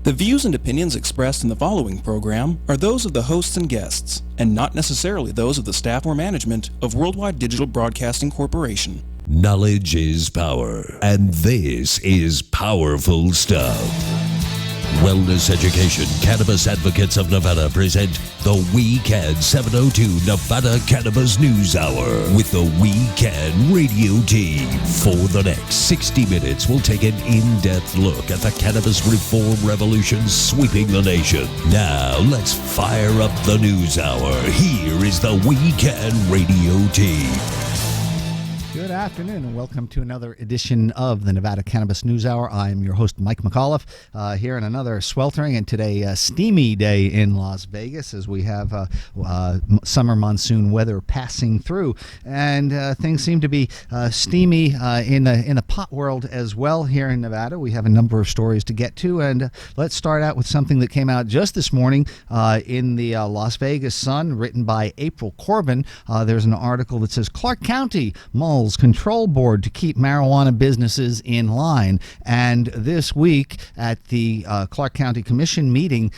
The views and opinions expressed in the following program are those of the hosts and guests, and not necessarily those of the staff or management of Worldwide Digital Broadcasting Corporation. Knowledge is power, and this is powerful stuff. Wellness Education Cannabis Advocates of Nevada present the We Can 702 Nevada Cannabis News Hour with the We Can radio team. For the next 60 minutes, we'll take an in-depth look at the cannabis reform revolution sweeping the nation. Now, let's fire up the news hour. Here is the We Can radio team. Good afternoon and welcome to another edition of the Nevada Cannabis News Hour. I'm your host, Mike McAuliffe, here in another sweltering and today steamy day in Las Vegas as we have summer monsoon weather passing through. And things seem to be steamy in the pot world as well here in Nevada. We have a number of stories to get to, and let's start out with something that came out just this morning in the Las Vegas Sun, written by April Corbin. There's an article that says, Clark County mulls control board to keep marijuana businesses in line. And this week at the Clark County Commission meeting,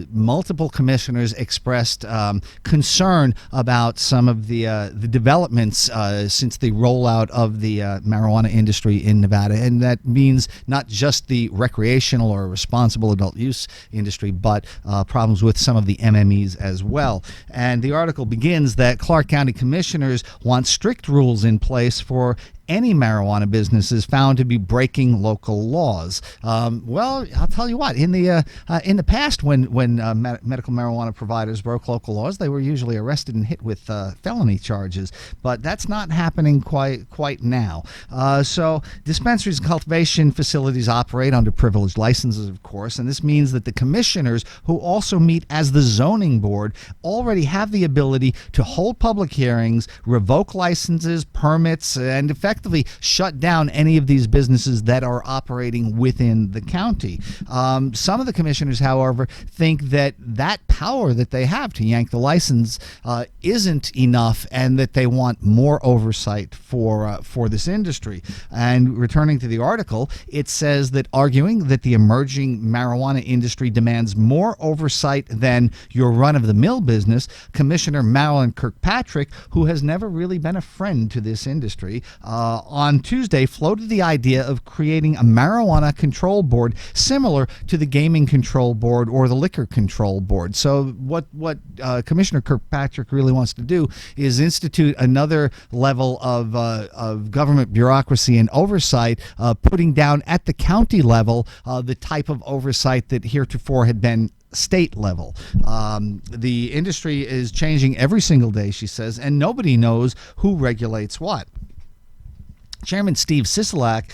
multiple commissioners expressed concern about some of the developments since the rollout of the marijuana industry in Nevada. And that means not just the recreational or responsible adult use industry, but problems with some of the MMEs as well. And the article begins that Clark County commissioners want strict rules in place for any marijuana businesses found to be breaking local laws. Well, I'll tell you what. In the past, when medical marijuana providers broke local laws, they were usually arrested and hit with felony charges. But that's not happening quite now. So dispensaries and cultivation facilities operate under privileged licenses, of course, and this means that the commissioners, who also meet as the zoning board, already have the ability to hold public hearings, revoke licenses, permits, and effectively shut down any of these businesses that are operating within the county. Some of the commissioners, however, think that power that they have to yank the license isn't enough, and that they want more oversight for this industry. And returning to the article, it says that arguing that the emerging marijuana industry demands more oversight than your run-of-the-mill business, Commissioner Marilyn Kirkpatrick, who has never really been a friend to this industry, on Tuesday floated the idea of creating a marijuana control board similar to the gaming control board or the liquor control board. So what Commissioner Kirkpatrick really wants to do is institute another level of government bureaucracy and oversight, putting down at the county level the type of oversight that heretofore had been state level. The industry is changing every single day, she says, and nobody knows who regulates what. Chairman Steve Sisolak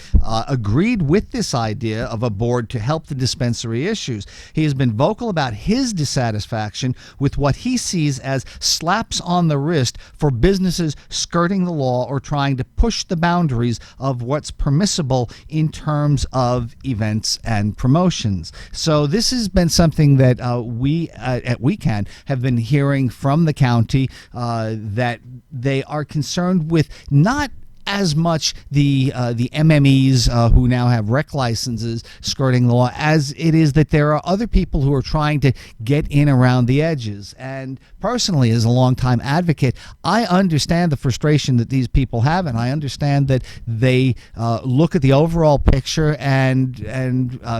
agreed with this idea of a board to help the dispensary issues. He has been vocal about his dissatisfaction with what he sees as slaps on the wrist for businesses skirting the law or trying to push the boundaries of what's permissible in terms of events and promotions. So this has been something that we at WeCan have been hearing from the county, that they are concerned with not as much the MMEs who now have rec licenses skirting the law as it is that there are other people who are trying to get in around the edges. And personally, as a longtime advocate, I understand the frustration that these people have, and I understand that they look at the overall picture and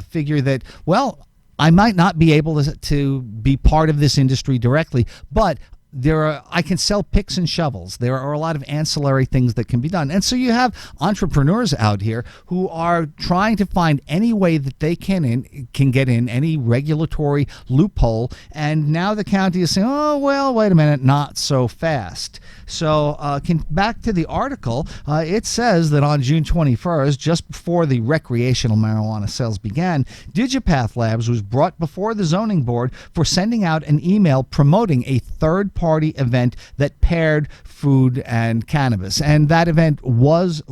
figure that, well, I might not be able to be part of this industry directly, but I can sell picks and shovels. There are a lot of ancillary things that can be done. And so you have entrepreneurs out here who are trying to find any way that they can get in, any regulatory loophole. And now the county is saying, oh, well, wait a minute, not so fast. So back to the article, it says that on June 21st, just before the recreational marijuana sales began, Digipath Labs was brought before the zoning board for sending out an email promoting a third-party third-party event that paired food and cannabis, and that event was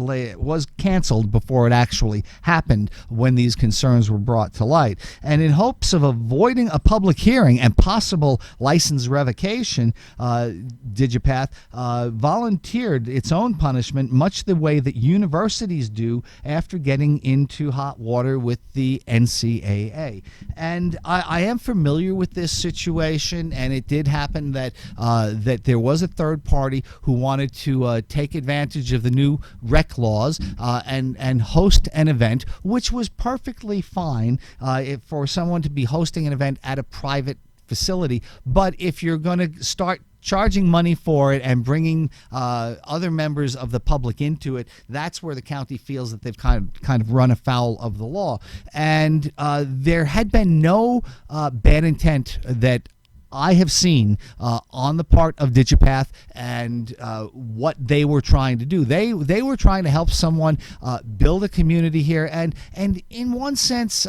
canceled before it actually happened when these concerns were brought to light. And in hopes of avoiding a public hearing and possible license revocation, DigiPath volunteered its own punishment, much the way that universities do after getting into hot water with the NCAA. And I am familiar with this situation, and it did happen that there was a third party who wanted to take advantage of the new rec laws and host an event, which was perfectly fine for someone to be hosting an event at a private facility. But if you're going to start charging money for it and bringing other members of the public into it, that's where the county feels that they've kind of run afoul of the law. And there had been no bad intent that I have seen on the part of DigiPath and what they were trying to do. They were trying to help someone build a community here and in one sense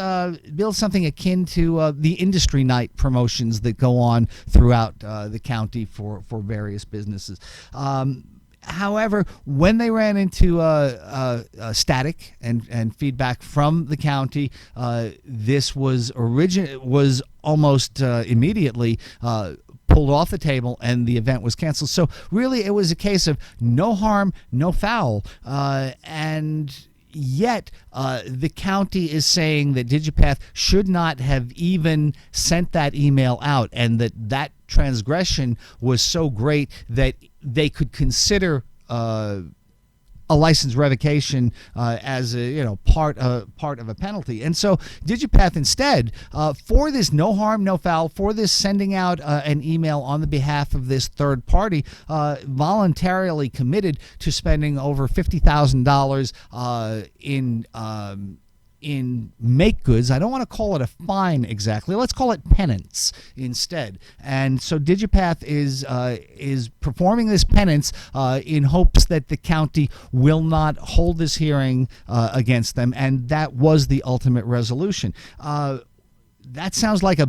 build something akin to the industry night promotions that go on throughout the county for various businesses. However, when they ran into static and feedback from the county, this was almost immediately pulled off the table, and the event was canceled. So really, it was a case of no harm, no foul, and yet the county is saying that DigiPath should not have even sent that email out, and that transgression was so great that they could consider a license revocation as a part of a penalty. And so DigiPath instead, for this no harm, no foul, for this sending out an email on the behalf of this third party, voluntarily committed to spending over $50,000 in make goods. I don't want to call it a fine exactly. Let's call it penance instead. And so DigiPath is performing this penance in hopes that the county will not hold this hearing against them, and that was the ultimate resolution. That sounds like a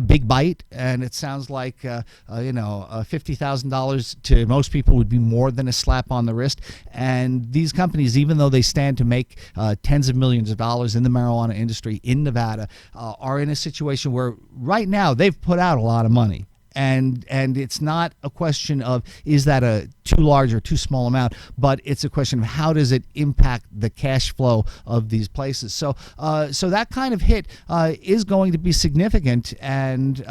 big bite, and it sounds like $50,000 to most people would be more than a slap on the wrist. And these companies, even though they stand to make tens of millions of dollars in the marijuana industry in Nevada, are in a situation where right now they've put out a lot of money. And it's not a question of is that a too large or too small amount, but it's a question of how does it impact the cash flow of these places. So that kind of hit is going to be significant, and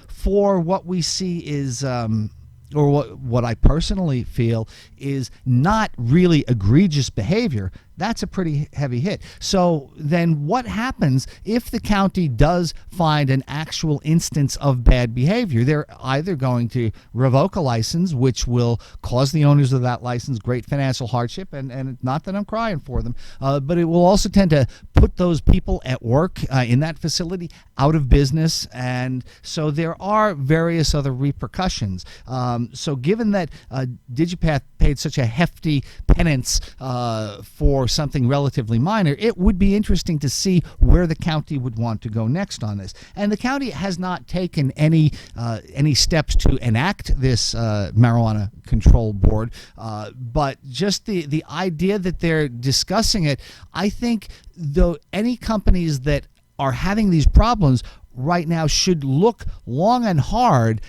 for what we see is or what I personally feel is not really egregious behavior. That's a pretty heavy hit. So then what happens if the county does find an actual instance of bad behavior? They're either going to revoke a license, which will cause the owners of that license great financial hardship, and not that I'm crying for them, but it will also tend to put those people at work in that facility out of business. And so there are various other repercussions. So given that DigiPath paid such a hefty penance for something relatively minor, it would be interesting to see where the county would want to go next on this. And the county has not taken any steps to enact this marijuana control board, but just the idea that they're discussing it, I think though any companies that are having these problems right now should look long and hard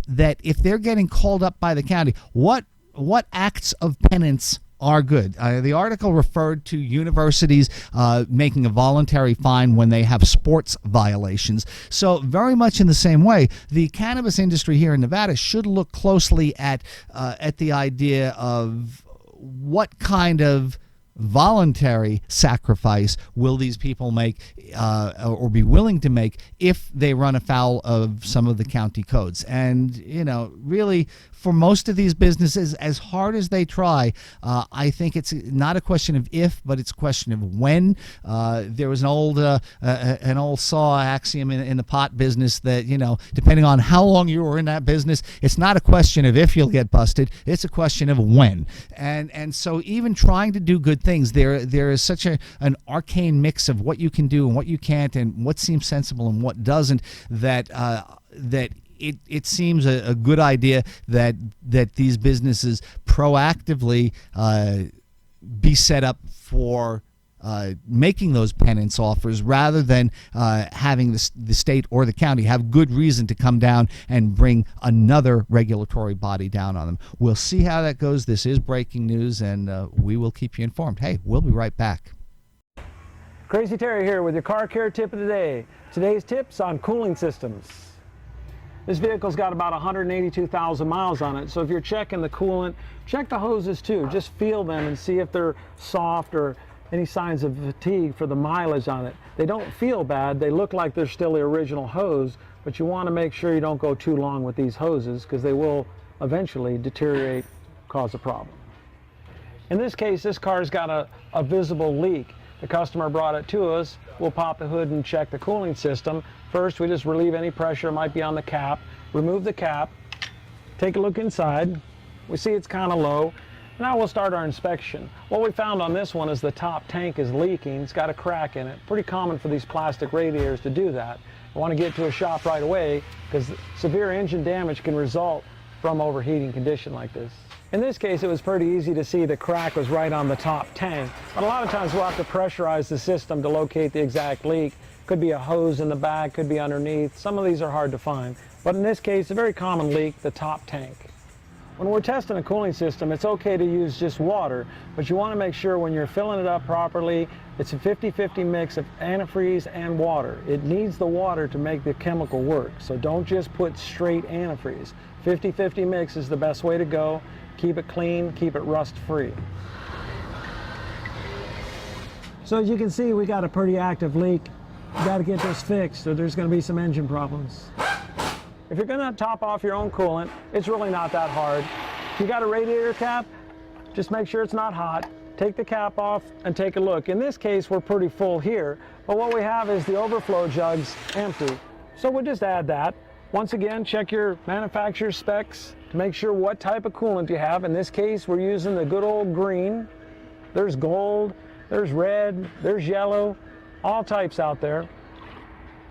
that if they're getting called up by the county, what acts of penance are good. The article referred to universities making a voluntary fine when they have sports violations. So very much in the same way, the cannabis industry here in Nevada should look closely at the idea of what kind of voluntary sacrifice will these people make or be willing to make if they run afoul of some of the county codes. And really for most of these businesses, as hard as they try, I think it's not a question of if, but it's a question of when. There was an old saw axiom in the pot business that, depending on how long you were in that business, it's not a question of if you'll get busted, it's a question of when. And so even trying to do good things, there is such an arcane mix of what you can do and what you can't and what seems sensible and what doesn't, that it seems a good idea that these businesses proactively be set up for making those penance offers rather than having the state or the county have good reason to come down and bring another regulatory body down on them. We'll see how that goes. This is breaking news, and we will keep you informed. Hey, we'll be right back. Crazy Terry here with your car care tip of the day. Today's tips on cooling systems. This vehicle's got about 182,000 miles on it, so if you're checking the coolant, check the hoses too. Just feel them and see if they're soft or any signs of fatigue for the mileage on it. They don't feel bad. They look like they're still the original hose, but you want to make sure you don't go too long with these hoses because they will eventually deteriorate, cause a problem. In this case, this car's got a visible leak. The customer brought it to us. We'll pop the hood and check the cooling system. First, we just relieve any pressure that might be on the cap, remove the cap, take a look inside. We see it's kind of low. Now we'll start our inspection. What we found on this one is the top tank is leaking. It's got a crack in it. Pretty common for these plastic radiators to do that. I want to get to a shop right away because severe engine damage can result from overheating condition like this. In this case, it was pretty easy to see the crack was right on the top tank, but a lot of times we'll have to pressurize the system to locate the exact leak. Could be a hose in the back, could be underneath. Some of these are hard to find, but in this case, a very common leak, the top tank. When we're testing a cooling system, it's okay to use just water, but you want to make sure when you're filling it up properly, it's a 50-50 mix of antifreeze and water. It needs the water to make the chemical work, so don't just put straight antifreeze. 50-50 mix is the best way to go. Keep it clean, keep it rust-free. So as you can see, we got a pretty active leak. You got to get this fixed, or there's going to be some engine problems. If you're going to top off your own coolant, it's really not that hard. If you got a radiator cap, just make sure it's not hot. Take the cap off and take a look. In this case, we're pretty full here, but what we have is the overflow jugs empty. So we'll just add that. Once again, check your manufacturer's specs to make sure what type of coolant you have. In this case, we're using the good old green. There's gold, there's red, there's yellow, all types out there.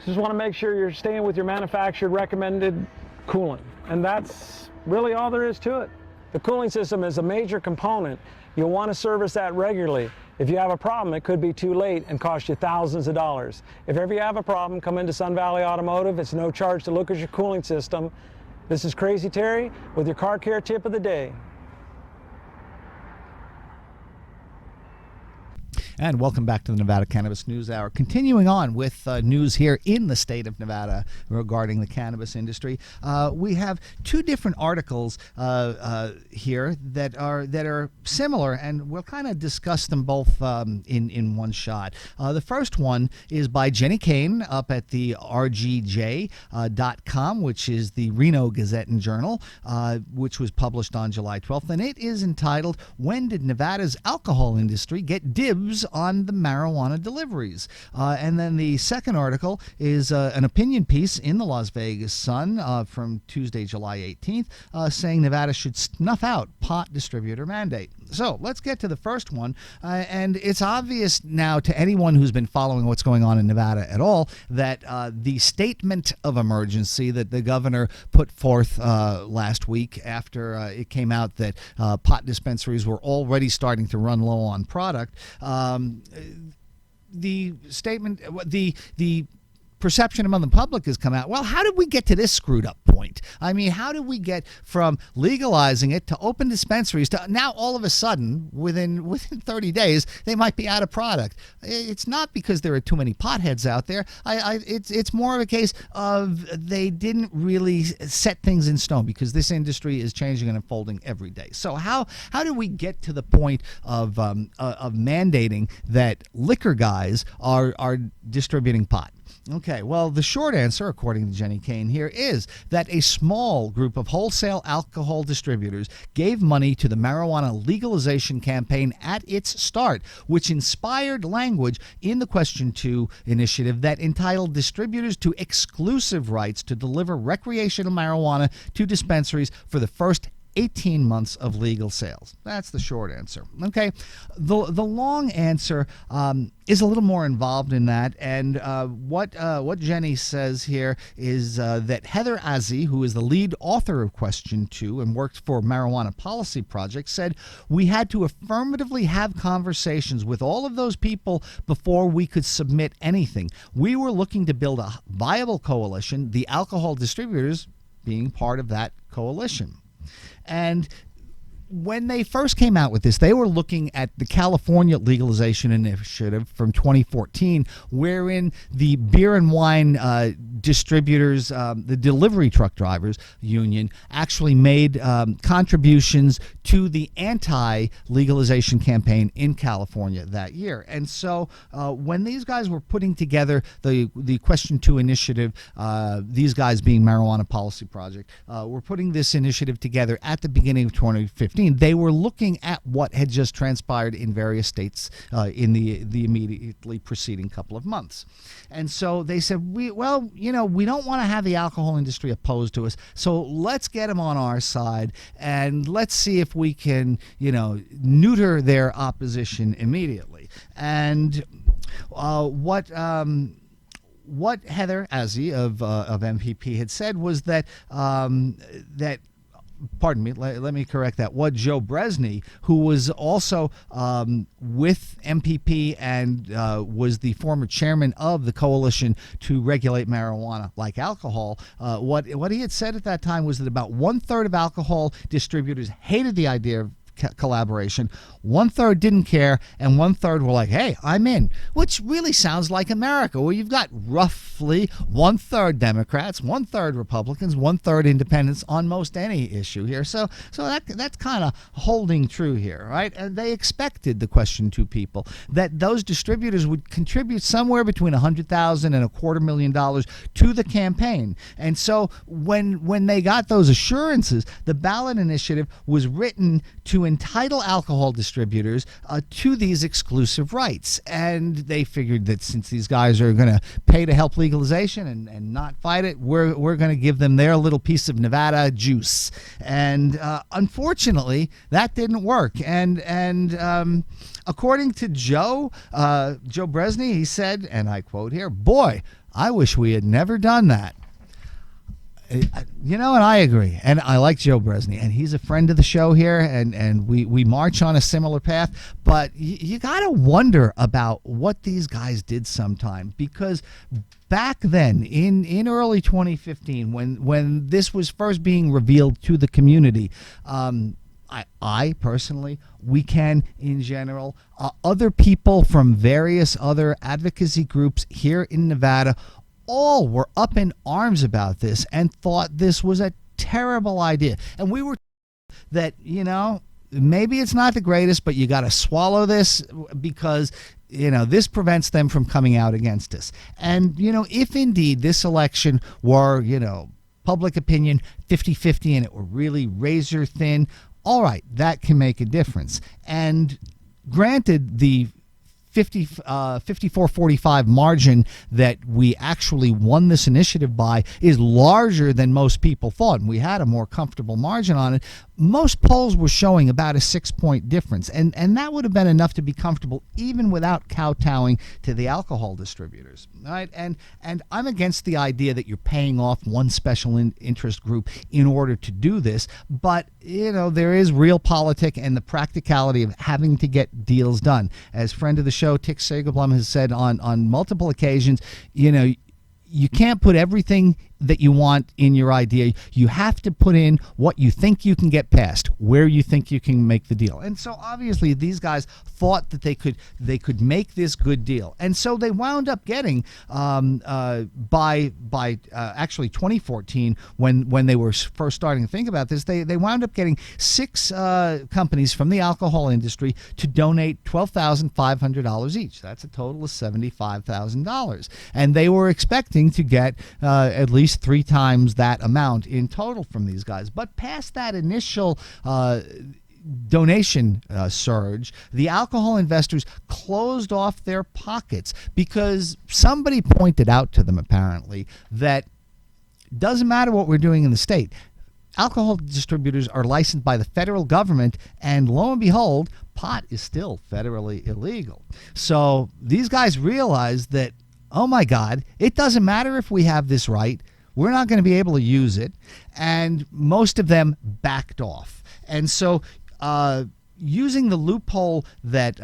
Just want to make sure you're staying with your manufacturer recommended coolant. And that's really all there is to it. The cooling system is a major component. You'll want to service that regularly. If you have a problem, it could be too late and cost you thousands of dollars. If ever you have a problem, come into Sun Valley Automotive. It's no charge to look at your cooling system. This is Crazy Terry with your car care tip of the day. And welcome back to the Nevada Cannabis News Hour. Continuing on with news here in the state of Nevada regarding the cannabis industry, we have two different articles here that are similar, and we'll kind of discuss them both in one shot. The first one is by Jenny Kane up at the RGJ.com, which is the Reno Gazette and Journal, which was published on July 12th, and it is entitled, "When Did Nevada's Alcohol Industry Get Dibs on the Marijuana Deliveries?" And then the second article is an opinion piece in the Las Vegas Sun from Tuesday, July 18th, saying Nevada should snuff out pot distributor mandate. So let's get to the first one. And it's obvious now to anyone who's been following what's going on in Nevada at all that the statement of emergency that the governor put forth last week after it came out that pot dispensaries were already starting to run low on product, the statement, the perception among the public has come out, well, how did we get to this screwed up point? I mean, how did we get from legalizing it to open dispensaries to now all of a sudden, within 30 days, they might be out of product? It's not because there are too many potheads out there. It's more of a case of they didn't really set things in stone because this industry is changing and unfolding every day. So how do we get to the point of mandating that liquor guys are distributing pot? Okay, well, the short answer, according to Jenny Kane here, is that a small group of wholesale alcohol distributors gave money to the marijuana legalization campaign at its start, which inspired language in the Question 2 initiative that entitled distributors to exclusive rights to deliver recreational marijuana to dispensaries for the first 18 months of legal sales. That's the short answer. Okay, the long answer is a little more involved in that, and what Jenny says here is that Heather Azzi, who is the lead author of Question 2 and worked for Marijuana Policy Project, said we had to affirmatively have conversations with all of those people before we could submit anything. We were looking to build a viable coalition, the alcohol distributors being part of that coalition. And when they first came out with this, they were looking at the California legalization initiative from 2014, wherein the beer and wine distributors, the delivery truck drivers union, actually made contributions to the anti-legalization campaign in California that year. And so when these guys were putting together the Question 2 initiative, these guys being Marijuana Policy Project, were putting this initiative together at the beginning of 2015. They were looking at what had just transpired in various states in the immediately preceding couple of months. And so they said, we don't want to have the alcohol industry opposed to us, so let's get them on our side and let's see if we can, neuter their opposition immediately. And what Heather Azzi of MPP had said was that pardon me, let me correct that. What Joe Bresney, who was also with MPP and was the former chairman of the coalition to regulate marijuana like alcohol, what he had said at that time was that about 1/3 of alcohol distributors hated the idea of collaboration, 1/3 didn't care, and 1/3 were like, hey, I'm in, which really sounds like America, where you've got roughly 1/3 Democrats, 1/3 Republicans, 1/3 independents on most any issue here. So that's kind of holding true here, right? And they expected, the Question 2 people, that those distributors would contribute somewhere between $100,000 and $250,000 to the campaign. And so when they got those assurances, the ballot initiative was written to entitle alcohol distributors to these exclusive rights. And they figured that since these guys are going to pay to help legalization and not fight it, we're going to give them their little piece of Nevada juice. And unfortunately, that didn't work. And according to Joe Bresney, he said, and I quote here, "Boy, I wish we had never done that." And I agree. And I like Joe Bresney, and he's a friend of the show here, and we march on a similar path. But you got to wonder about what these guys did sometime, because back then, in early 2015, when this was first being revealed to the community, I personally, we can in general, other people from various other advocacy groups here in Nevada, all were up in arms about this and thought this was a terrible idea. And we were that, maybe it's not the greatest, but you got to swallow this because, this prevents them from coming out against us. And, if indeed this election were, public opinion 50-50 and it were really razor thin, all right, that can make a difference. And granted, the 54-45 margin that we actually won this initiative by is larger than most people thought, and we had a more comfortable margin on it. Most polls were showing about a 6-point difference, and that would have been enough to be comfortable even without kowtowing to the alcohol distributors. Right? And I'm against the idea that you're paying off one special interest group in order to do this, but there is real politic and the practicality of having to get deals done. As friend of the show Tick Sagerblum has said on multiple occasions, you can't put everything that you want in your idea. You have to put in what you think you can get past, where you think you can make the deal. And so obviously these guys thought that they could make this good deal. And so they wound up getting by actually 2014, when they were first starting to think about this, they wound up getting 6 companies from the alcohol industry to donate $12,500 each. That's a total of $75,000. And they were expecting to get at least 3 times that amount in total from these guys. But past that initial donation surge, the alcohol investors closed off their pockets because somebody pointed out to them, apparently, that doesn't matter what we're doing in the state. alcohol distributors are licensed by the federal government, and lo and behold, pot is still federally illegal. So these guys realize that, oh my God, it doesn't matter if we have this right. We're not going to be able to use it. And most of them backed off. And so using the loophole that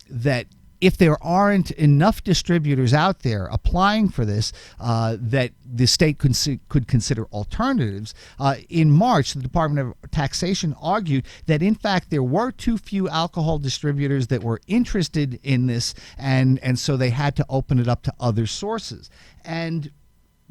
that if there aren't enough distributors out there applying for this, that the state could consider alternatives. In March, the Department of Taxation argued that, in fact, there were too few alcohol distributors that were interested in this, and so they had to open it up to other sources. And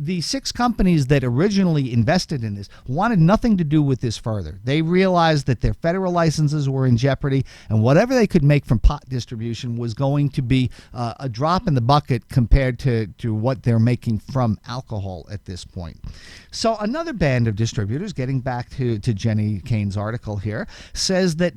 the 6 companies that originally invested in this wanted nothing to do with this further. They realized that their federal licenses were in jeopardy, and whatever they could make from pot distribution was going to be a drop in the bucket compared to what they're making from alcohol at this point. So another band of distributors, getting back to Jenny Kane's article here, says that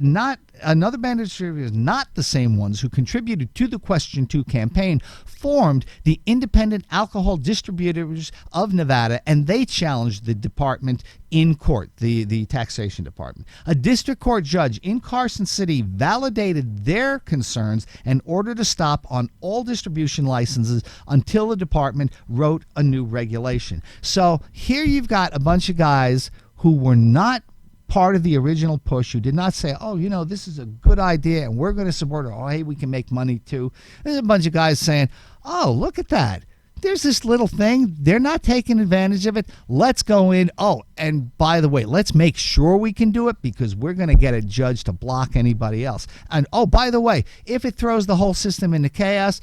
another band of distributors, not the same ones who contributed to the Question 2 campaign, formed the Independent Alcohol Distributors of Nevada, and they challenged the department in court, the taxation department. A district court judge in Carson City validated their concerns and ordered a stop on all distribution licenses until the department wrote a new regulation. So here you've got a bunch of guys who were not part of the original push, who did not say, oh, this is a good idea and we're going to support it. Oh, hey, we can make money too. There's a bunch of guys saying, oh, look at that. There's this little thing. They're not taking advantage of it. Let's go in. Oh, and by the way, let's make sure we can do it because we're going to get a judge to block anybody else. And oh, by the way, if it throws the whole system into chaos,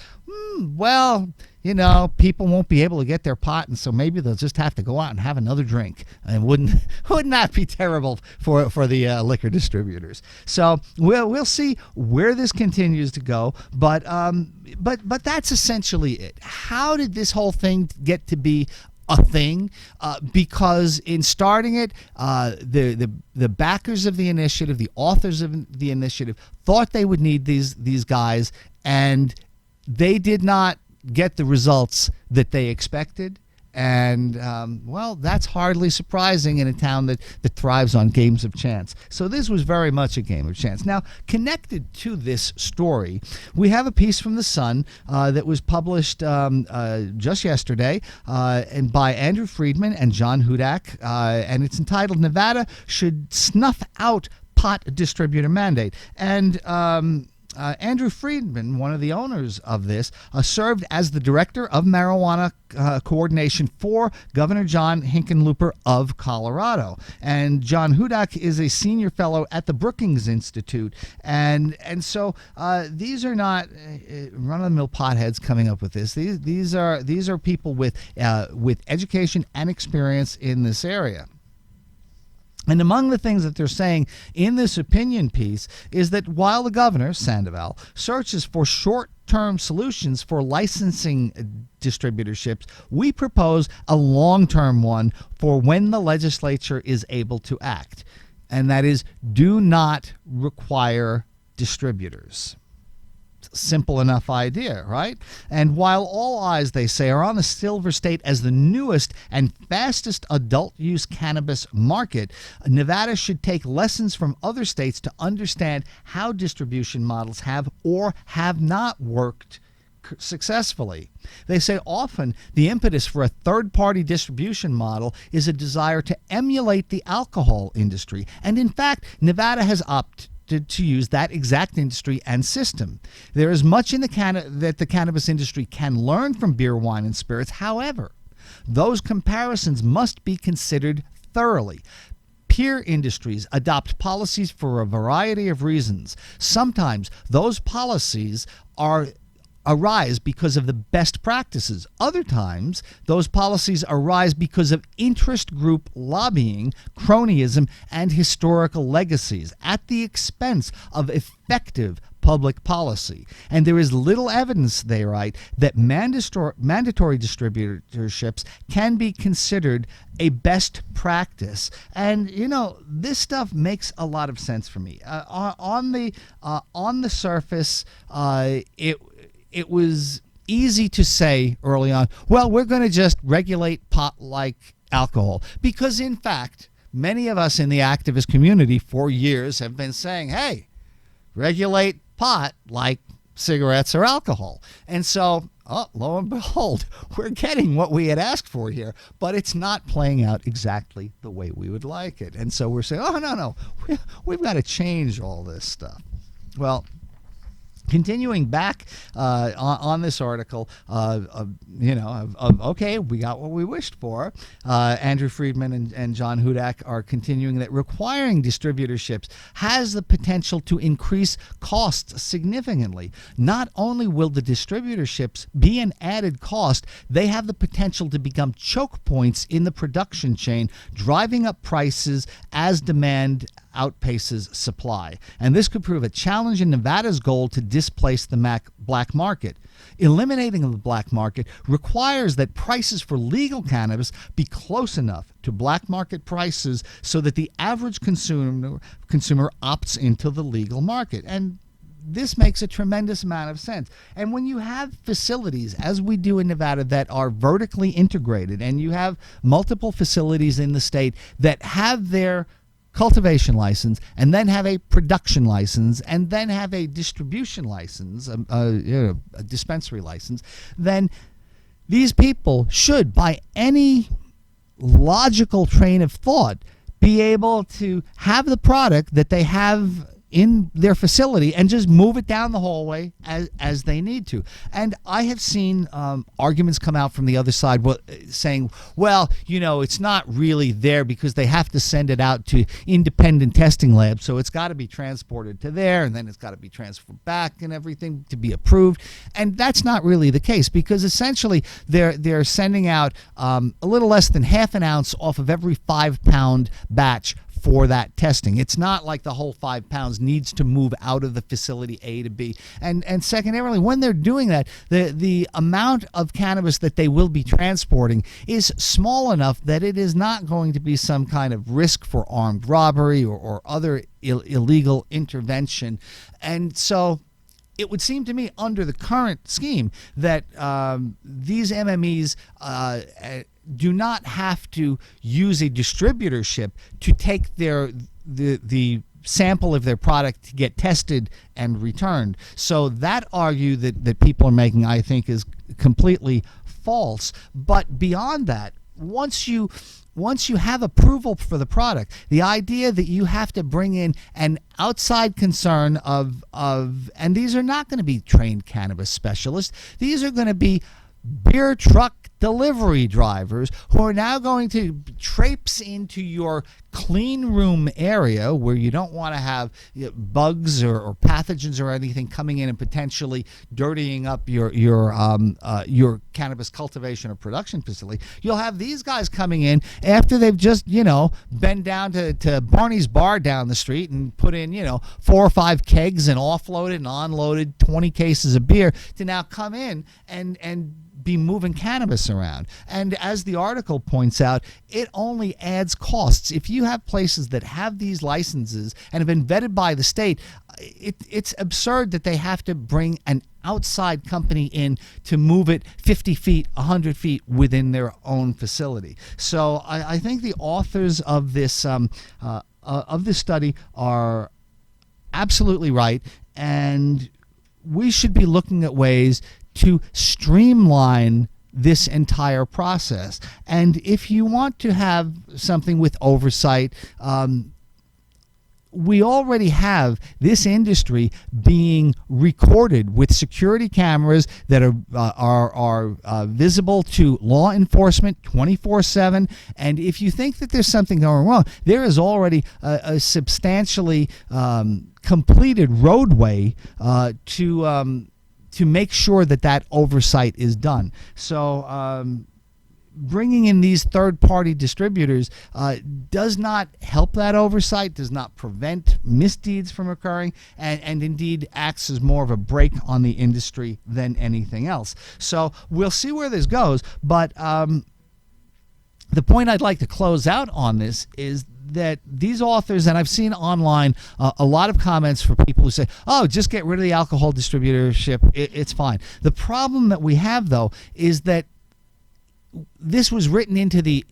well, people won't be able to get their pot, and so maybe they'll just have to go out and have another drink. And wouldn't that be terrible for the liquor distributors? So we'll see where this continues to go, but that's essentially it. How did this whole thing get to be a thing? Because in starting it, the backers of the initiative, the authors of the initiative, thought they would need these guys, and they did not get the results that they expected. And, well, that's hardly surprising in a town that thrives on games of chance. So this was very much a game of chance. Now, connected to this story, we have a piece from The Sun that was published just yesterday and by Andrew Friedman and John Hudak, and it's entitled, Nevada Should Snuff Out Pot Distributor Mandate. And Andrew Friedman, one of the owners of this, served as the director of marijuana coordination for Governor John Hickenlooper of Colorado. And John Hudak is a senior fellow at the Brookings Institute. And so these are not run-of-the-mill potheads coming up with this. These are people with education and experience in this area. And among the things that they're saying in this opinion piece is that while the governor, Sandoval, searches for short-term solutions for licensing distributorships, we propose a long-term one for when the legislature is able to act. And that is, do not require distributors. Simple enough idea, right? And while all eyes, they say, are on the Silver State as the newest and fastest adult use cannabis market, Nevada should take lessons from other states to understand how distribution models have or have not worked successfully. They say often the impetus for a third-party distribution model is a desire to emulate the alcohol industry. And in fact, Nevada has opted to use that exact industry and system. There is much in that the cannabis industry can learn from beer, wine, and spirits. However, those comparisons must be considered thoroughly. Peer industries adopt policies for a variety of reasons. Sometimes those policies arise because of the best practices. Other times, those policies arise because of interest group lobbying, cronyism, and historical legacies at the expense of effective public policy. And there is little evidence, they write, that mandatory distributorships can be considered a best practice. And, this stuff makes a lot of sense for me. On the surface, it was easy to say early on, well, we're going to just regulate pot like alcohol. Because in fact, many of us in the activist community for years have been saying, hey, regulate pot like cigarettes or alcohol. And so, lo and behold, we're getting what we had asked for here, but it's not playing out exactly the way we would like it. And so we're saying, no, we've got to change all this stuff. Well, continuing back on this article, okay, we got what we wished for. Andrew Friedman and John Hudak are continuing that requiring distributorships has the potential to increase costs significantly. Not only will the distributorships be an added cost, they have the potential to become choke points in the production chain, driving up prices as demand outpaces supply. And this could prove a challenge in Nevada's goal to displace the black market. Eliminating the black market requires that prices for legal cannabis be close enough to black market prices so that the average consumer opts into the legal market. And this makes a tremendous amount of sense. And when you have facilities, as we do in Nevada, that are vertically integrated, and you have multiple facilities in the state that have their cultivation license and then have a production license and then have a distribution license, a dispensary license, then these people should, by any logical train of thought, be able to have the product that they have in their facility and just move it down the hallway as they need to. And I have seen arguments come out from the other side saying, well, it's not really there because they have to send it out to independent testing labs, so it's got to be transported to there, and then it's got to be transferred back and everything to be approved. And that's not really the case, because essentially they're sending out a little less than half an ounce off of every 5-pound batch for that testing. It's not like the whole 5 pounds needs to move out of the facility A to B. And secondarily, when they're doing that, the amount of cannabis that they will be transporting is small enough that it is not going to be some kind of risk for armed robbery or other illegal intervention. And so it would seem to me, under the current scheme, that these MMEs do not have to use a distributorship to take the sample of their product to get tested and returned. So that argument that people are making, I think, is completely false. But beyond that, once you have approval for the product, the idea that you have to bring in an outside concern of and these are not going to be trained cannabis specialists, these are going to be beer truck delivery drivers who are now going to traipse into your clean room area where you don't want to have bugs or pathogens or anything coming in and potentially dirtying up your cannabis cultivation or production facility. You'll have these guys coming in after they've just been down to Barney's Bar down the street and put in 4 or 5 kegs and offloaded and unloaded 20 cases of beer to now come in and be moving cannabis around. And as the article points out, it only adds costs. If you have places that have these licenses and have been vetted by the state, it's absurd that they have to bring an outside company in to move it 50 feet, 100 feet within their own facility. So I think the authors of this study are absolutely right, and we should be looking at ways to streamline this entire process. And if you want to have something with oversight, we already have this industry being recorded with security cameras that are visible to law enforcement 24/7. And if you think that there's something going wrong, there is already a substantially completed roadway to make sure that oversight is done. So bringing in these third-party distributors does not help that oversight, does not prevent misdeeds from occurring, and indeed acts as more of a brake on the industry than anything else. So we'll see where this goes, but the point I'd like to close out on this is that these authors, and I've seen online a lot of comments for people who say, oh, just get rid of the alcohol distributorship, it's fine. The problem that we have, though, is that this was written into the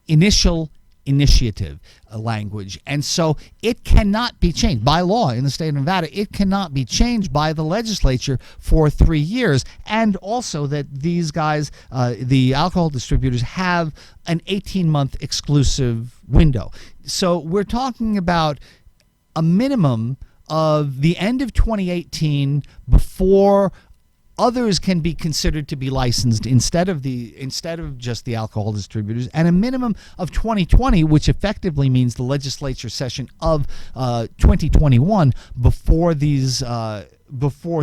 initial initiative language. And so it cannot be changed by law in the state of Nevada. It cannot be changed by the legislature for 3 years. And also that these guys, the alcohol distributors, have an 18-month exclusive window. So we're talking about a minimum of the end of 2018 before others can be considered to be licensed instead of just the alcohol distributors, and a minimum of 2020, which effectively means the legislature session of 2021 before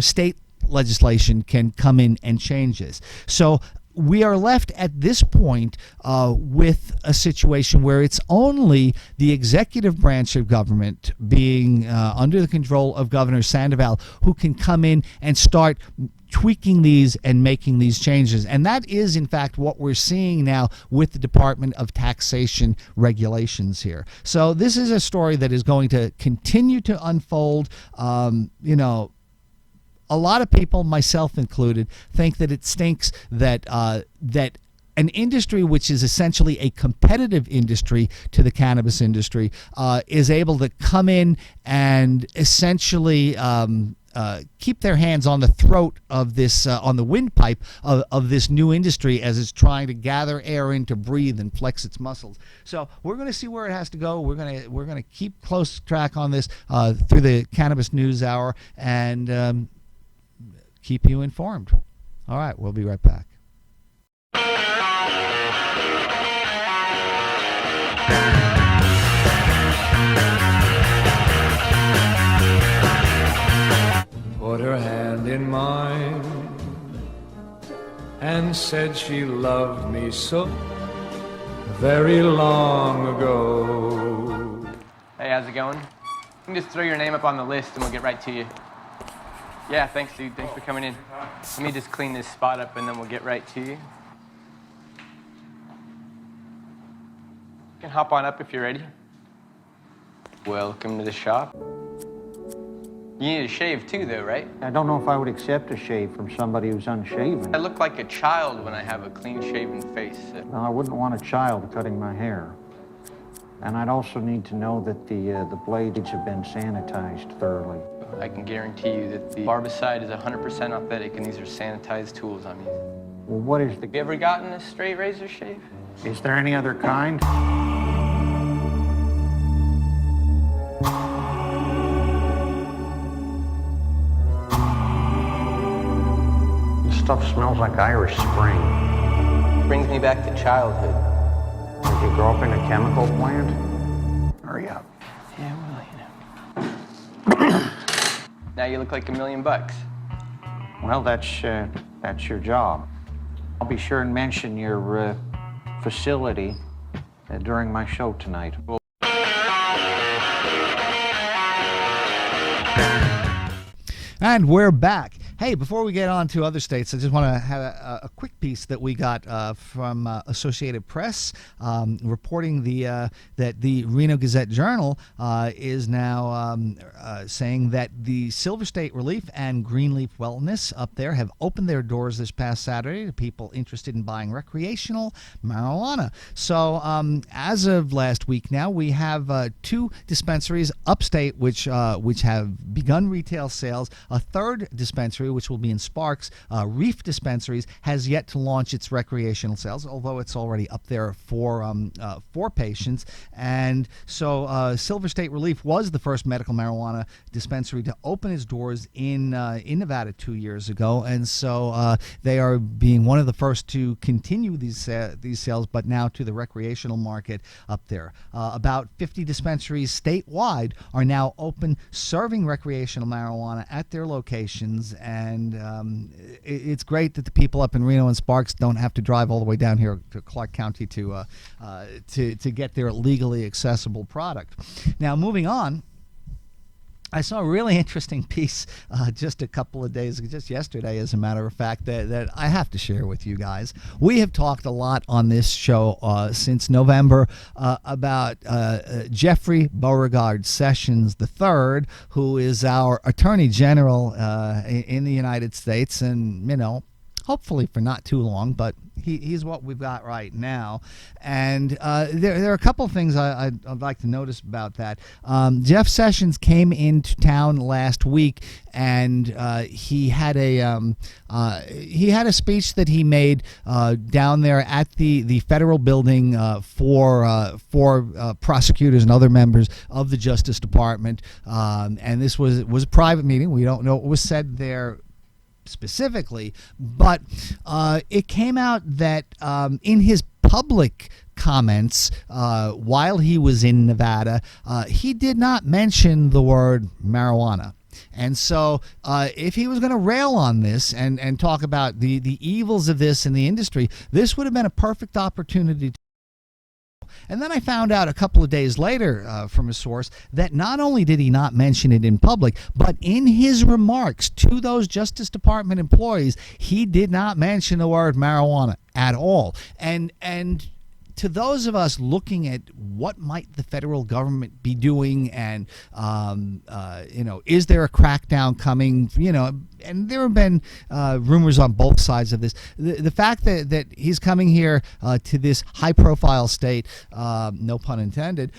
state legislation can come in and change this. So we are left at this point with a situation where it's only the executive branch of government, being under the control of Governor Sandoval, who can come in and start tweaking these and making these changes. And that is, in fact, what we're seeing now with the Department of Taxation regulations here. So this is a story that is going to continue to unfold. A lot of people, myself included, think that it stinks that an industry which is essentially a competitive industry to the cannabis industry is able to come in and essentially keep their hands on the throat of this, on the windpipe of this new industry as it's trying to gather air in to breathe and flex its muscles. So we're going to see where it has to go. We're going to keep close track on this through the Cannabis News Hour and keep you informed. All right, we'll be right back. Put her hand in mine and said she loved me so very long ago. Hey, how's it going? You can just throw your name up on the list and we'll get right to you. Yeah, thanks, dude. Thanks for coming in. Let me just clean this spot up and then we'll get right to you. You can hop on up if you're ready. Welcome to the shop. You need a shave too, though, right? I don't know if I would accept a shave from somebody who's unshaven. I look like a child when I have a clean-shaven face. No, I wouldn't want a child cutting my hair. And I'd also need to know that the blades have been sanitized thoroughly. I can guarantee you that the barbicide is 100% authentic and these are sanitized tools I'm using. Well, what is Have you ever gotten a straight razor shave? Is there any other kind? This stuff smells like Irish Spring. Brings me back to childhood. Did you grow up in a chemical plant? Hurry up. Yeah, well, Now you look like $1 million. Well, that's your job. I'll be sure and mention your facility during my show tonight. And we're back. Hey, before we get on to other states, I just want to have a quick piece that we got from Associated Press reporting that the Reno Gazette-Journal is now saying that the Silver State Relief and Greenleaf Wellness up there have opened their doors this past Saturday to people interested in buying recreational marijuana. So as of last week now, we have 2 dispensaries upstate which have begun retail sales. A third dispensary, which will be in Sparks, Reef Dispensaries, has yet to launch its recreational sales, although it's already up there for patients. And so Silver State Relief was the first medical marijuana dispensary to open its doors in Nevada 2 years ago, and so they are being one of the first to continue these sales, but now to the recreational market up there. About 50 dispensaries statewide are now open, serving recreational marijuana at their locations, and it's great that the people up in Reno and Sparks don't have to drive all the way down here to Clark County to get their legally accessible product. Now, moving on, I saw a really interesting piece just a couple of days ago, just yesterday, as a matter of fact, that I have to share with you guys. We have talked a lot on this show since November about Jeffrey Beauregard Sessions III, who is our Attorney General in the United States, and, hopefully for not too long, but he's what we've got right now. And there are a couple of things I'd like to notice about that. Jeff Sessions came into town last week, and he had a speech that he made down there at the federal building for prosecutors and other members of the Justice Department. And this was a private meeting. We don't know what was said there specifically, but it came out that in his public comments while he was in Nevada, he did not mention the word marijuana. And so if he was going to rail on this and talk about the evils of this in the industry, this would have been a perfect opportunity to. And then I found out a couple of days later from a source that not only did he not mention it in public, but in his remarks to those Justice Department employees, he did not mention the word marijuana at all. And to those of us looking at what might the federal government be doing, and is there a crackdown coming? And there have been rumors on both sides of this. The fact that he's coming here to this high-profile state, no pun intended,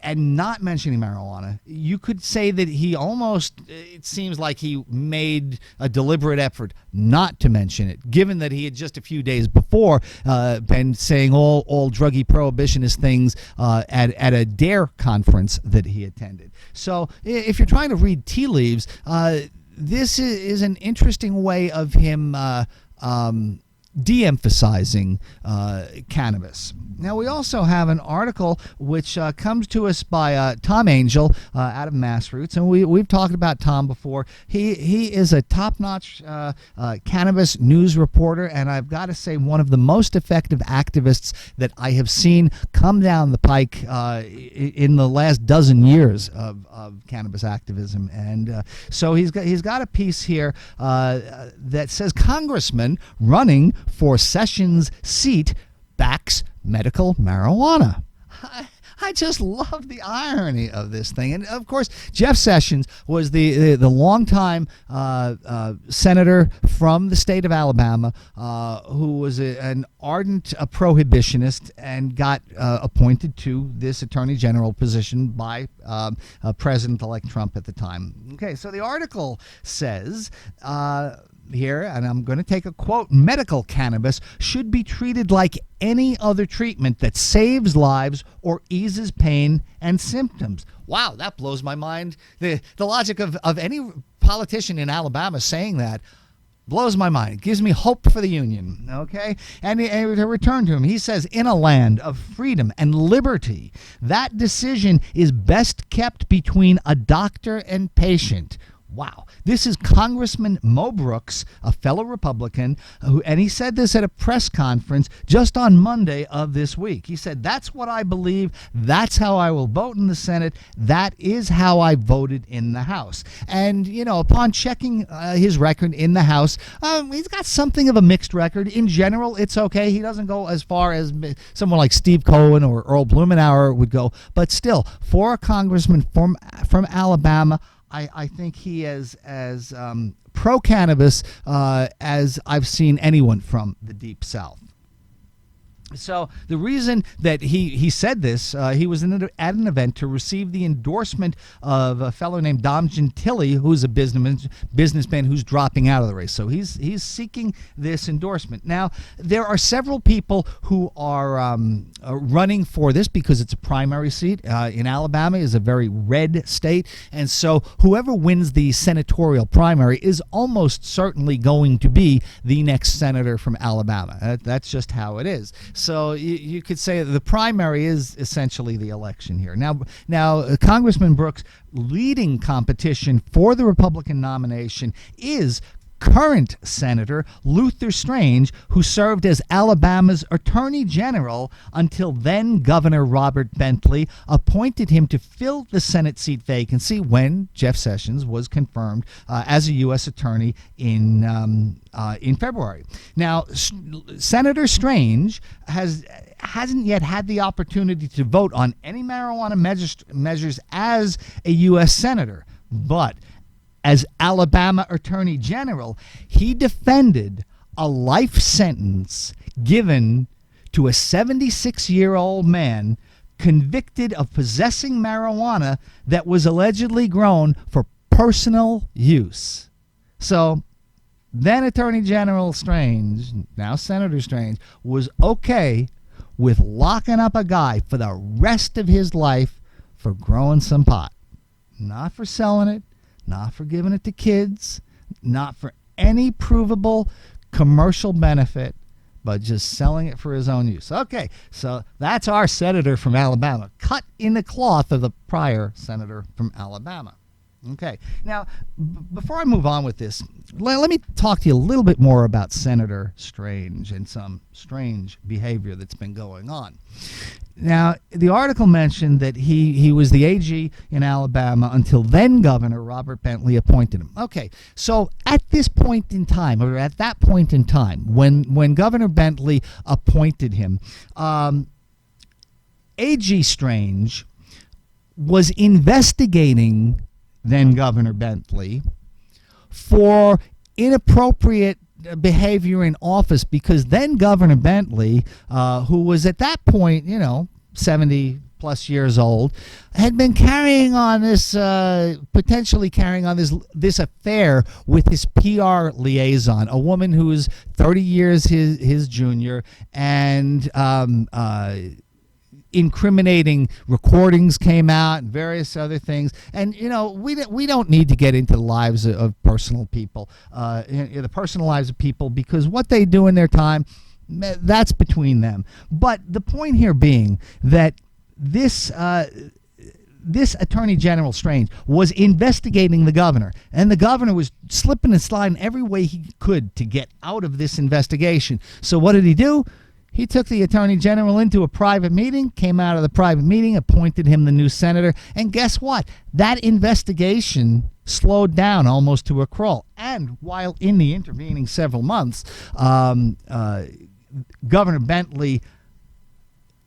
and not mentioning marijuana, you could say that he almost, it seems like he made a deliberate effort not to mention it, given that he had just a few days before been saying all druggy prohibitionist things at a DARE conference that he attended. So if you're trying to read tea leaves, this is an interesting way of him de-emphasizing cannabis. Now, we also have an article which comes to us by Tom Angel out of Massroots, and we've talked about Tom before. He is a top-notch cannabis news reporter, and I've got to say one of the most effective activists that I have seen come down the pike in the last dozen years of cannabis activism. And so he's got a piece here that says Congressman running for Sessions' seat backs medical marijuana. I just love the irony of this thing. And of course, Jeff Sessions was the longtime senator from the state of Alabama who was an ardent prohibitionist and got appointed to this attorney general position by President-elect Trump at the time. Okay, so the article says here, and I'm going to take a quote, medical cannabis should be treated like any other treatment that saves lives or eases pain and symptoms. Wow, that blows my mind. The logic of any politician in Alabama saying that blows my mind. It gives me hope for the union, okay? And to return to him, he says, in a land of freedom and liberty, that decision is best kept between a doctor and patient. Wow. This is Congressman Mo Brooks, a fellow Republican, and he said this at a press conference just on Monday of this week. He said, that's what I believe. That's how I will vote in the Senate. That is how I voted in the House. And, upon checking his record in the House, he's got something of a mixed record. In general, it's okay. He doesn't go as far as someone like Steve Cohen or Earl Blumenauer would go. But still, for a congressman from Alabama, I think he is as pro-cannabis as I've seen anyone from the Deep South. So the reason that he said this, he was at an event to receive the endorsement of a fellow named Dom Gentili, who's a businessman who's dropping out of the race. So he's seeking this endorsement. Now, there are several people who are running for this because it's a primary seat. In Alabama is a very red state, and so whoever wins the senatorial primary is almost certainly going to be the next senator from Alabama. That's just how it is. So you could say the primary is essentially the election here. Now, Congressman Brooks' leading competition for the Republican nomination is current Senator Luther Strange, who served as Alabama's Attorney General until then Governor Robert Bentley appointed him to fill the Senate seat vacancy when Jeff Sessions was confirmed as a U.S. Attorney in February. Now, Senator Strange hasn't yet had the opportunity to vote on any marijuana measures as a U.S. Senator, but as Alabama Attorney General, he defended a life sentence given to a 76-year-old man convicted of possessing marijuana that was allegedly grown for personal use. So then Attorney General Strange, now Senator Strange, was okay with locking up a guy for the rest of his life for growing some pot. Not for selling it, not for giving it to kids, not for any provable commercial benefit, but just selling it for his own use. Okay, so that's our senator from Alabama, cut in the cloth of the prior senator from Alabama. Okay, now, before I move on with this, let me talk to you a little bit more about Senator Strange and some strange behavior that's been going on. Now, the article mentioned that he was the AG in Alabama until then Governor Robert Bentley appointed him. Okay, so at this point in time, or at that point in time, when Governor Bentley appointed him, AG Strange was investigating then Governor Bentley for inappropriate behavior in office, because then Governor Bentley, who was at that point, 70 plus years old, had been carrying on this, potentially carrying on this affair with his PR liaison, a woman who was 30 years his junior, and incriminating recordings came out and various other things. And we don't need to get into the lives of personal people, the personal lives of people, because what they do in their time, that's between them. But the point here being that this Attorney General Strange was investigating the governor, and the governor was slipping and sliding every way he could to get out of this investigation. So what did he do? He took the Attorney General into a private meeting, came out of the private meeting, appointed him the new senator, and guess what? That investigation slowed down almost to a crawl. And while in the intervening several months, Governor Bentley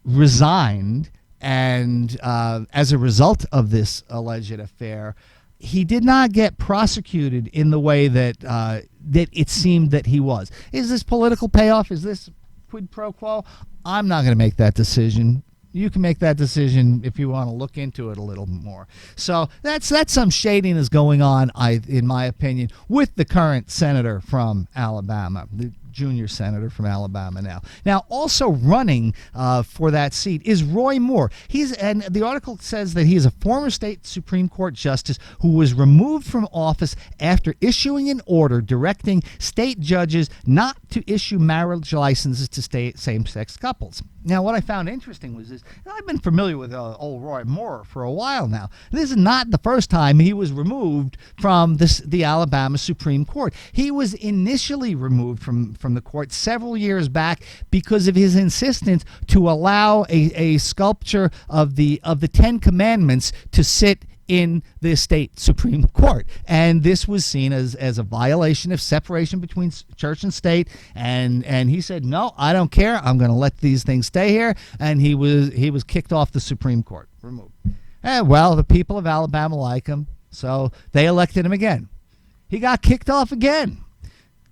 resigned, and as a result of this alleged affair, he did not get prosecuted in the way that it seemed that he was. Is this political payoff? Is this quid pro quo? I'm not going to make that decision. You can make that decision if you want to look into it a little more. So that's some shadiness going on, in my opinion, with the current senator from Alabama, the junior senator from Alabama now. Now, also running for that seat is Roy Moore. And the article says that he is a former state Supreme Court justice who was removed from office after issuing an order directing state judges not to issue marriage licenses to same-sex couples. Now, what I found interesting was this. I've been familiar with old Roy Moore for a while now. This is not the first time he was removed from the Alabama Supreme Court. He was initially removed from the court several years back because of his insistence to allow a sculpture of the Ten Commandments to sit in the state Supreme Court. And this was seen as a violation of separation between church and state. And he said, no, I don't care. I'm going to let these things stay here. And he was kicked off the Supreme Court, removed. And well, the people of Alabama like him, so they elected him again. He got kicked off again.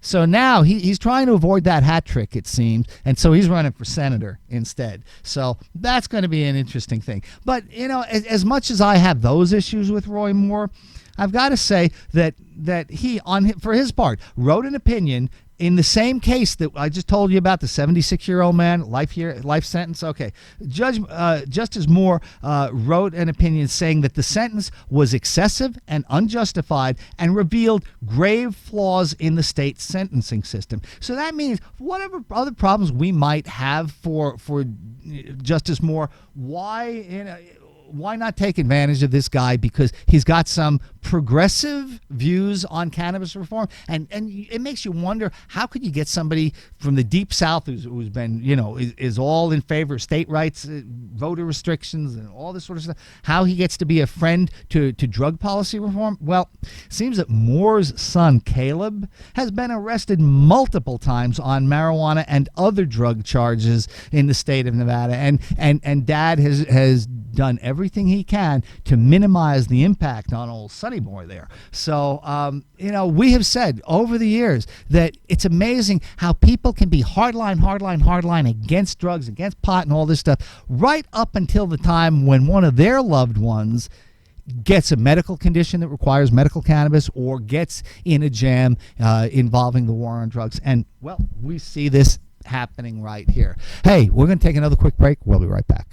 So now he's trying to avoid that hat trick, it seems, and so he's running for senator instead. So that's going to be an interesting thing. But, as much as I have those issues with Roy Moore, I've got to say that he, for his part, wrote an opinion in the same case that I just told you about, the 76-year-old man, life sentence. Okay, Justice Moore wrote an opinion saying that the sentence was excessive and unjustified and revealed grave flaws in the state sentencing system. So that means whatever other problems we might have for Justice Moore, why not take advantage of this guy, because he's got some progressive views on cannabis reform, and it makes you wonder, how could you get somebody from the deep south who's been is all in favor of state rights, voter restrictions, and all this sort of stuff, how he gets to be a friend to drug policy reform? Well, it seems that Moore's son Caleb has been arrested multiple times on marijuana and other drug charges in the state of Nevada, and dad has done everything he can to minimize the impact on old Sonny Boy there. So, we have said over the years that it's amazing how people can be hardline against drugs, against pot and all this stuff, right up until the time when one of their loved ones gets a medical condition that requires medical cannabis or gets in a jam involving the war on drugs. And, well, we see this happening right here. Hey, we're going to take another quick break. We'll be right back.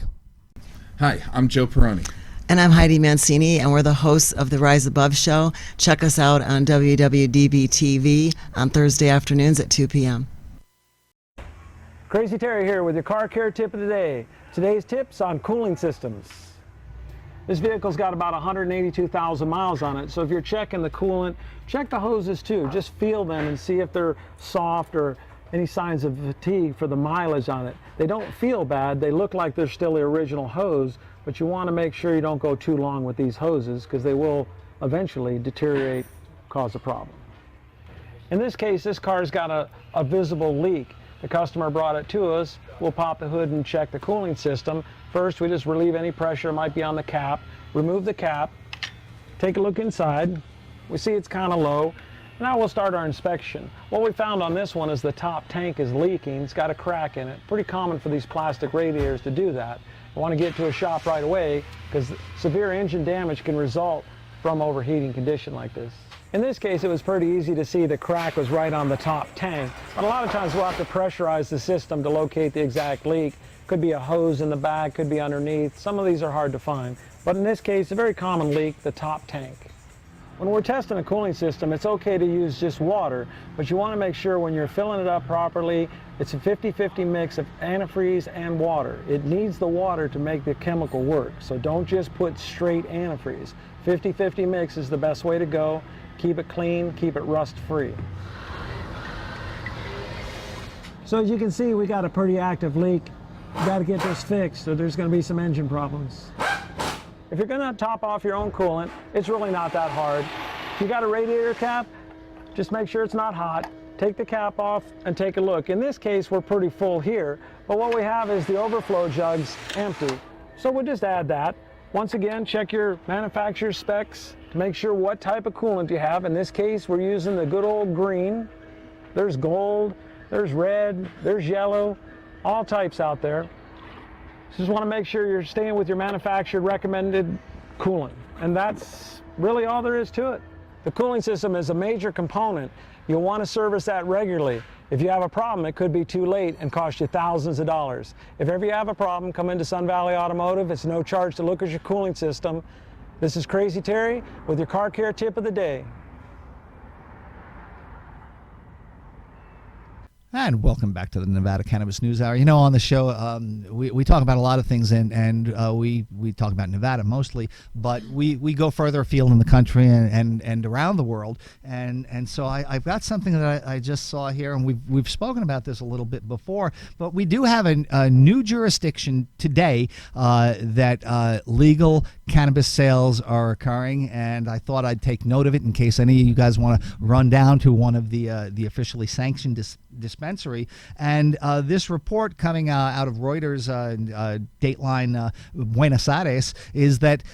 Hi, I'm Joe Peroni. And I'm Heidi Mancini, and we're the hosts of the Rise Above show. Check us out on WWDB TV on Thursday afternoons at 2 p.m. Crazy Terry here with your car care tip of the day. Today's tips on cooling systems. This vehicle's got about 182,000 miles on it, so if you're checking the coolant, check the hoses too. Just feel them and see if they're soft or any signs of fatigue for the mileage on it. They don't feel bad. They look like they're still the original hose, but you want to make sure you don't go too long with these hoses because they will eventually deteriorate, cause a problem. In this case, this car's got a visible leak. The customer brought it to us. We'll pop the hood and check the cooling system. First, we just relieve any pressure that might be on the cap, remove the cap, take a look inside. We see it's kind of low. Now we'll start our inspection. What we found on this one is the top tank is leaking. It's got a crack in it. Pretty common for these plastic radiators to do that. I want to get to a shop right away because severe engine damage can result from overheating condition like this. In this case, it was pretty easy to see the crack was right on the top tank, but a lot of times we'll have to pressurize the system to locate the exact leak. Could be a hose in the back, could be underneath. Some of these are hard to find, but in this case, a very common leak, the top tank. When we're testing a cooling system, it's okay to use just water, but you want to make sure when you're filling it up properly, it's a 50-50 mix of antifreeze and water. It needs the water to make the chemical work, so don't just put straight antifreeze. 50-50 mix is the best way to go. Keep it clean, keep it rust-free. So as you can see, we got a pretty active leak. You got to get this fixed, so there's going to be some engine problems. If you're going to top off your own coolant, it's really not that hard. If you got a radiator cap, just make sure it's not hot. Take the cap off and take a look. In this case, we're pretty full here, but what we have is the overflow jugs empty. So we'll just add that. Once again, check your manufacturer's specs to make sure what type of coolant you have. In this case, we're using the good old green. There's gold, there's red, there's yellow, all types out there. Just want to make sure you're staying with your manufacturer recommended coolant. And that's really all there is to it. The cooling system is a major component. You'll want to service that regularly. If you have a problem, it could be too late and cost you thousands of dollars. If ever you have a problem, come into Sun Valley Automotive. It's no charge to look at your cooling system. This is Crazy Terry with your car care tip of the day. And welcome back to the Nevada Cannabis News Hour. You know, on the show, we talk about a lot of things, and we talk about Nevada mostly, but we go further afield in the country and around the world. And so I've got something that I just saw here, and we've spoken about this a little bit before, but we do have a new jurisdiction today that legal cannabis sales are occurring, and I thought I'd take note of it in case any of you guys want to run down to one of the officially sanctioned dispensary. And this report coming out of Reuters, Dateline Buenos Aires, is that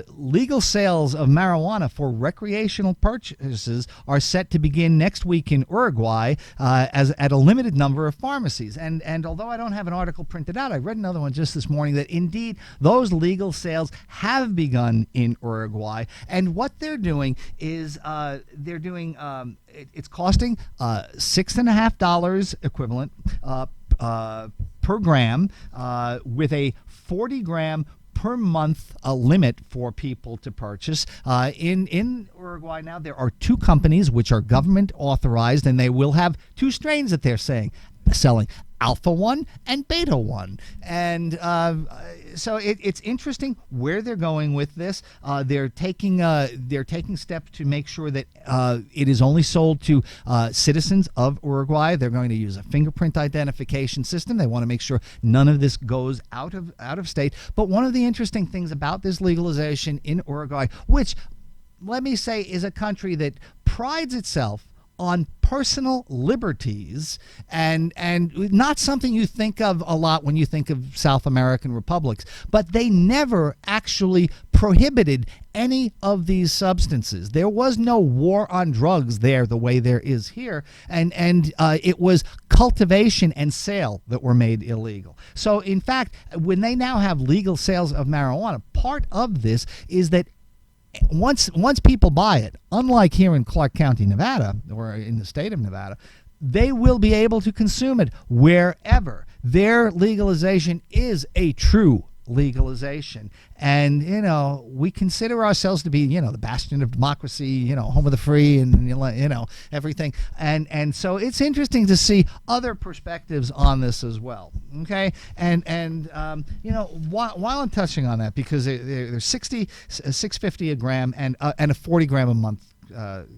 legal sales of marijuana for recreational purchases are set to begin next week in Uruguay at a limited number of pharmacies. And although I don't have an article printed out, I read another one just this morning that indeed those legal sales have begun in Uruguay. And what they're doing is it's costing $6.50 equivalent per gram with a 40-gram per month limit for people to purchase. In Uruguay now, there are 2 companies which are government authorized, and they will have 2 strains that they're selling. Alpha 1 and Beta 1. And so it's interesting where they're going with this. They're taking steps to make sure that it is only sold to citizens of Uruguay. They're going to use a fingerprint identification system. They want to make sure none of this goes out of state. But one of the interesting things about this legalization in Uruguay, which, let me say, is a country that prides itself on personal liberties, and not something you think of a lot when you think of South American republics, but they never actually prohibited any of these substances. There was no war on drugs there the way there is here, and it was cultivation and sale that were made illegal. So in fact, when they now have legal sales of marijuana, part of this is that once people buy it, unlike here in Clark County, Nevada, or in the state of Nevada, they will be able to consume it wherever. Their legalization is a true legalization. And, we consider ourselves to be, the bastion of democracy, home of the free and, everything. And so it's interesting to see other perspectives on this as well. Okay. And while I'm touching on that, because there's $6.50 a gram and a 40 gram a month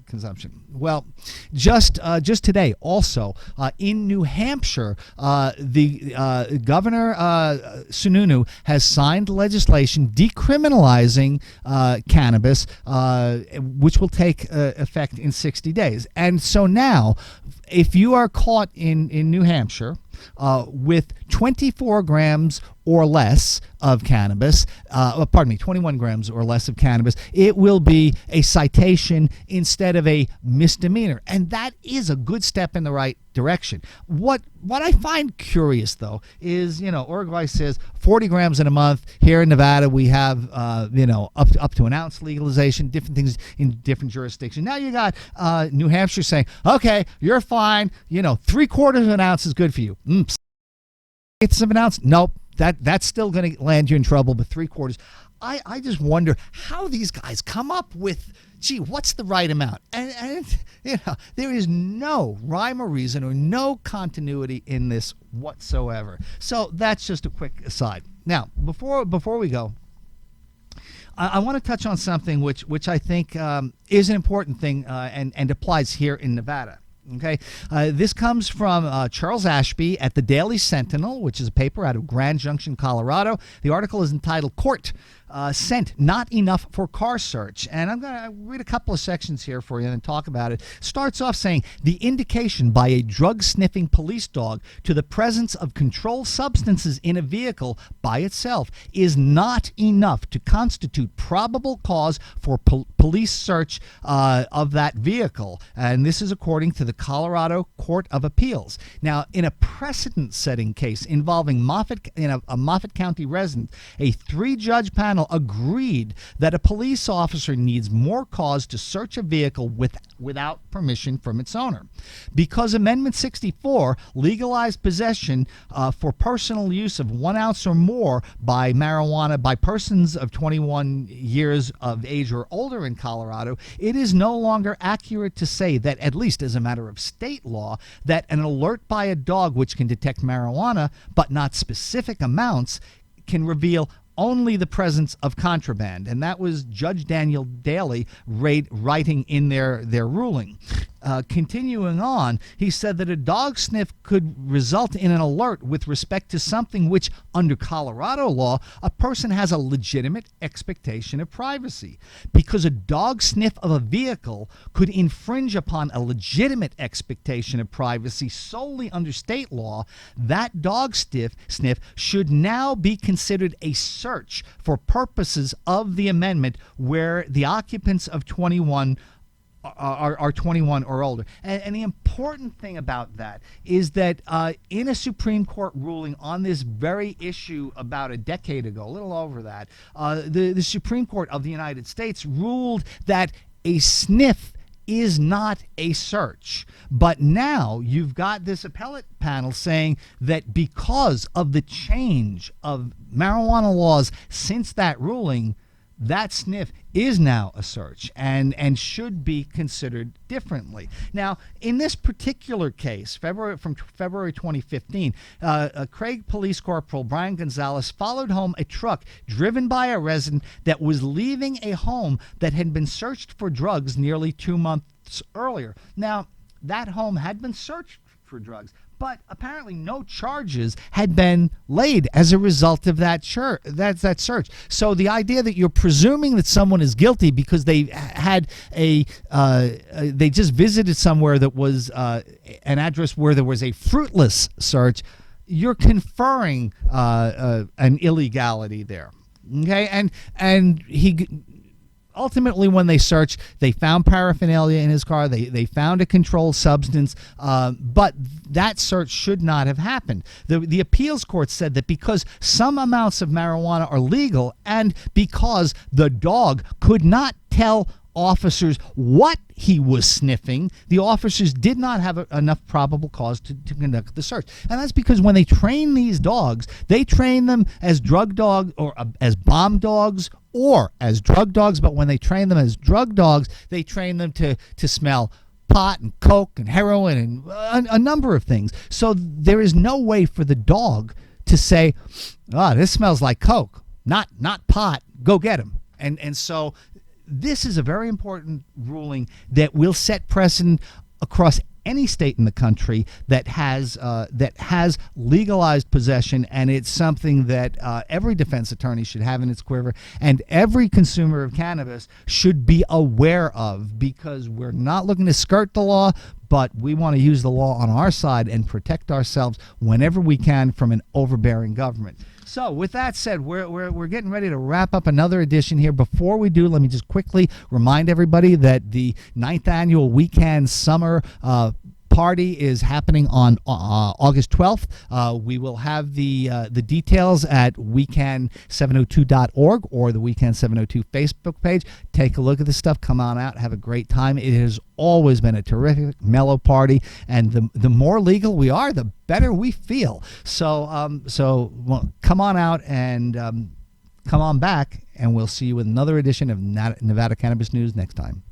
consumption. Well, just today, also in New Hampshire, the Governor Sununu has signed legislation decriminalizing cannabis, which will take effect in 60 days. And so now, if you are caught in New Hampshire with 24 grams or less of cannabis, 21 grams or less of cannabis, it will be a citation instead of a misdemeanor. And that is a good step in the right direction. What I find curious, though, is, Uruguay says 40 grams in a month. Here in Nevada, we have, up to an ounce legalization, different things in different jurisdictions. Now you got New Hampshire saying, okay, you're fine. 3/4 of an ounce is good for you. 1/8 of an ounce? Nope. That's still going to land you in trouble, but 3/4. I just wonder how these guys come up with, what's the right amount? And there is no rhyme or reason or no continuity in this whatsoever. So that's just a quick aside. Now, before we go, I want to touch on something which I think is an important thing and applies here in Nevada. Okay, this comes from Charles Ashby at the Daily Sentinel, which is a paper out of Grand Junction, Colorado. The article is entitled "Court Sent Not Enough for Car Search," and I'm going to read a couple of sections here for you and then talk about it. Starts off saying, the indication by a drug-sniffing police dog to the presence of controlled substances in a vehicle by itself is not enough to constitute probable cause for police search of that vehicle. And this is according to the Colorado Court of Appeals. Now, in a precedent-setting case involving a Moffat County resident, a 3-judge panel agreed that a police officer needs more cause to search a vehicle without permission from its owner. Because Amendment 64 legalized possession for personal use of 1 ounce or more by marijuana by persons of 21 years of age or older in Colorado, it is no longer accurate to say that, at least as a matter of state law, that an alert by a dog which can detect marijuana but not specific amounts can reveal only the presence of contraband. And that was Judge Daniel Daly writing in their ruling. Continuing on, he said that a dog sniff could result in an alert with respect to something which, under Colorado law, a person has a legitimate expectation of privacy. Because a dog sniff of a vehicle could infringe upon a legitimate expectation of privacy solely under state law, that dog sniff should now be considered a search for purposes of the amendment where the occupants of 21 are 21 or older. And the important thing about that is that in a Supreme Court ruling on this very issue about a decade ago, a little over that, the Supreme Court of the United States ruled that a sniff is not a search. But now you've got this appellate panel saying that because of the change of marijuana laws since that ruling, that sniff is now a search and should be considered differently. Now, in this particular case, from February 2015, Craig Police Corporal Brian Gonzalez followed home a truck driven by a resident that was leaving a home that had been searched for drugs nearly 2 months earlier. Now, that home had been searched for drugs, but apparently no charges had been laid as a result of that search. So the idea that you're presuming that someone is guilty because they had they just visited somewhere that was an address where there was a fruitless search, you're conferring an illegality there. Okay, and he ultimately, when they searched, they found paraphernalia in his car. They found a controlled substance, but that search should not have happened. The appeals court said that because some amounts of marijuana are legal and because the dog could not tell officers what he was sniffing, the officers did not have enough probable cause to conduct the search. And that's because when they train these dogs, they train them as drug dogs or as bomb dogs or as drug dogs. But when they train them as drug dogs, they train them to smell pot and coke and heroin and a number of things. So there is no way for the dog to say, "Oh, this smells like coke, not pot. Go get him." And so this is a very important ruling that will set precedent across any state in the country that has legalized possession, and it's something that every defense attorney should have in its quiver, and every consumer of cannabis should be aware of, because we're not looking to skirt the law, but we want to use the law on our side and protect ourselves whenever we can from an overbearing government. So with that said, we're getting ready to wrap up another edition here. Before we do, let me just quickly remind everybody that the 9th annual Weekend Summer party is happening on August 12th. We will have the details at weekend702.org or the Weekend 702 Facebook page. Take a look at this stuff. Come on out. Have a great time. It has always been a terrific mellow party, and the more legal we are, the better we feel. So come on out and come on back, and we'll see you with another edition of Nevada Cannabis News next time.